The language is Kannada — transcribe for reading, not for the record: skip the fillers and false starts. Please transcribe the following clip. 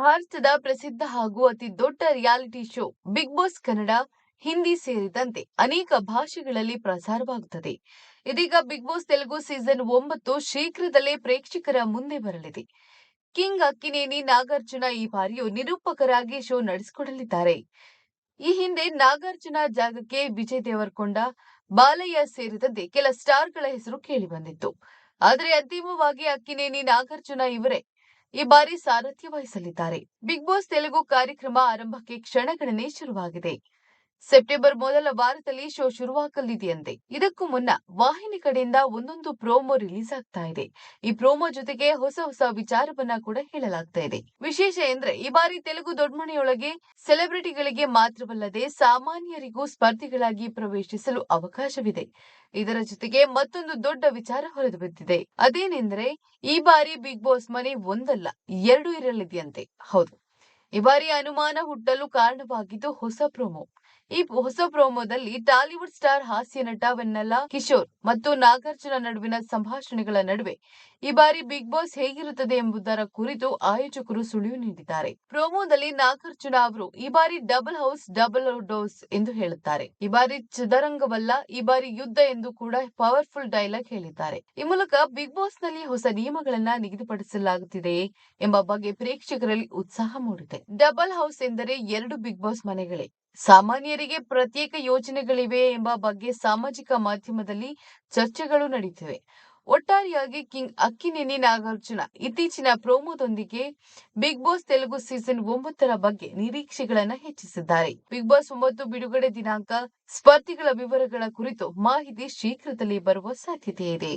ಭಾರತದ ಪ್ರಸಿದ್ಧ ಹಾಗೂ ಅತಿ ದೊಡ್ಡ reality show Bigg Boss Kannada, Hindi ಸೇರಿದಂತೆ ಅನೇಕ ಭಾಷೆಗಳಲ್ಲಿ ಪ್ರಸಾರವಾಗುತ್ತದೆ. ಇದೀಗ ಬಿಗ್ ಬಾಸ್ ತೆಲುಗು ಸೀಸನ್ 9 ಶೀಘ್ರದಲ್ಲೇ ಪ್ರೇಕ್ಷಕರ ಮುಂದೆ ಬರಲಿದೆ. ಕಿಂಗ್ ಅಕ್ಕಿನೇನಿ ನಾಗಾರ್ಜುನ ಈ ಬಾರಿಯೂ ನಿರೂಪಕರಾಗಿ ಶೋ ನಡೆಸಿಕೊಡಲಿದ್ದಾರೆ. ಈ ಹಿಂದೆ ನಾಗಾರ್ಜುನ ಜಾಗಕ್ಕೆ ವಿಜಯ್ ದೇವರಕೊಂಡ, ಬಾಲಯ್ಯ ಸೇರಿದಂತೆ ಕೆಲ ಸ್ಟಾರ್ಗಳ ಹೆಸರು ಕೇಳಿಬಂದಿತ್ತು. ಆದರೆ ಅಂತಿಮವಾಗಿ ಅಕ್ಕಿನೇನಿ ನಾಗಾರ್ಜುನ ಇವರೇ ಈ ಬಾರಿ ಸಾರಥ್ಯ ವಹಿಸಲಿದ್ದಾರೆ. ಬಿಗ್ ಬಾಸ್ ತೆಲುಗು ಕಾರ್ಯಕ್ರಮ ಆರಂಭಕ್ಕೆ ಕ್ಷಣಗಣನೆ ಶುರುವಾಗಿದೆ. ಸೆಪ್ಟೆಂಬರ್ ಮೊದಲ ವಾರದಲ್ಲಿ ಶೋ ಶುರುವಾಗಲಿದೆಯಂತೆ. ಇದಕ್ಕೂ ಮುನ್ನ ವಾಹಿನಿ ಕಡೆಯಿಂದ ಒಂದೊಂದು ಪ್ರೋಮೋ ರಿಲೀಸ್ ಆಗ್ತಾ ಇದೆ. ಈ ಪ್ರೋಮೋ ಜೊತೆಗೆ ಹೊಸ ವಿಚಾರವನ್ನ ಕೂಡ ಹೇಳಲಾಗ್ತಾ ಇದೆ. ವಿಶೇಷ ಎಂದ್ರೆ ಈ ಬಾರಿ ತೆಲುಗು ದೊಡ್ಮನೆಯೊಳಗೆ ಸೆಲೆಬ್ರಿಟಿಗಳಿಗೆ ಮಾತ್ರವಲ್ಲದೆ ಸಾಮಾನ್ಯರಿಗೂ ಸ್ಪರ್ಧಿಗಳಾಗಿ ಪ್ರವೇಶಿಸಲು ಅವಕಾಶವಿದೆ. ಇದರ ಜೊತೆಗೆ ಮತ್ತೊಂದು ದೊಡ್ಡ ವಿಚಾರ ಹೊರದು ಬಿದ್ದಿದೆ. ಅದೇನೆಂದರೆ ಈ ಬಾರಿ ಬಿಗ್ ಬಾಸ್ ಮನೆ ಒಂದಲ್ಲ 2 ಇರಲಿದೆಯಂತೆ. ಹೌದು, ಈ ಬಾರಿ ಅನುಮಾನ ಹುಟ್ಟಲು ಕಾರಣವಾಗಿದ್ದು ಹೊಸ ಪ್ರೋಮೋ. ಈ ಹೊಸ ಪ್ರೋಮೋದಲ್ಲಿ ಟಾಲಿವುಡ್ ಸ್ಟಾರ್ ಹಾಸ್ಯ ನಟ ವೆನ್ನೆಲ್ಲ ಕಿಶೋರ್ ಮತ್ತು ನಾಗಾರ್ಜುನ ನಡುವಿನ ಸಂಭಾಷಣೆಗಳ ನಡುವೆ ಈ ಬಾರಿ ಬಿಗ್ ಬಾಸ್ ಹೇಗಿರುತ್ತದೆ ಎಂಬುದರ ಕುರಿತು ಆಯೋಜಕರು ಸುಳಿವು ನೀಡಿದ್ದಾರೆ. ಪ್ರೋಮೋದಲ್ಲಿ ನಾಗಾರ್ಜುನ ಅವರು ಈ ಬಾರಿ ಡಬಲ್ ಹೌಸ್ ಡಬಲ್ ಡೋಸ್ ಎಂದು ಹೇಳುತ್ತಾರೆ. ಈ ಬಾರಿ ಚದುರಂಗವಲ್ಲ, ಈ ಬಾರಿ ಯುದ್ಧ ಎಂದು ಕೂಡ ಪವರ್ಫುಲ್ ಡೈಲಾಗ್ ಹೇಳಿದ್ದಾರೆ. ಈ ಮೂಲಕ ಬಿಗ್ ಬಾಸ್ ನಲ್ಲಿ ಹೊಸ ನಿಯಮಗಳನ್ನ ನಿಗದಿಪಡಿಸಲಾಗುತ್ತಿದೆಯೇ ಎಂಬ ಬಗ್ಗೆ ಪ್ರೇಕ್ಷಕರಲ್ಲಿ ಉತ್ಸಾಹ ಮೂಡಿದೆ. ಡಬಲ್ ಹೌಸ್ ಎಂದರೆ 2 ಬಿಗ್ ಬಾಸ್ ಮನೆಗಳೇ. ಸಾಮಾನ್ಯರಿಗೆ ಪ್ರತ್ಯೇಕ ಯೋಜನೆಗಳಿವೆ ಎಂಬ ಬಗ್ಗೆ ಸಾಮಾಜಿಕ ಮಾಧ್ಯಮದಲ್ಲಿ ಚರ್ಚೆಗಳು ನಡೆಯುತ್ತಿವೆ. ಒಟ್ಟಾರೆಯಾಗಿ ಕಿಂಗ್ ಅಕ್ಕಿನೇನಿ ನಾಗಾರ್ಜುನ ಇತ್ತೀಚಿನ ಪ್ರೋಮೋದೊಂದಿಗೆ ಬಿಗ್ ಬಾಸ್ ತೆಲುಗು ಸೀಸನ್ 9 ಬಗ್ಗೆ ನಿರೀಕ್ಷೆಗಳನ್ನ ಹೆಚ್ಚಿಸಿದ್ದಾರೆ. ಬಿಗ್ ಬಾಸ್ 9 ಬಿಡುಗಡೆ ದಿನಾಂಕ, ಸ್ಪರ್ಧಿಗಳ ವಿವರಗಳ ಕುರಿತು ಮಾಹಿತಿ ಶೀಘ್ರದಲ್ಲೇ ಬರುವ ಸಾಧ್ಯತೆ ಇದೆ.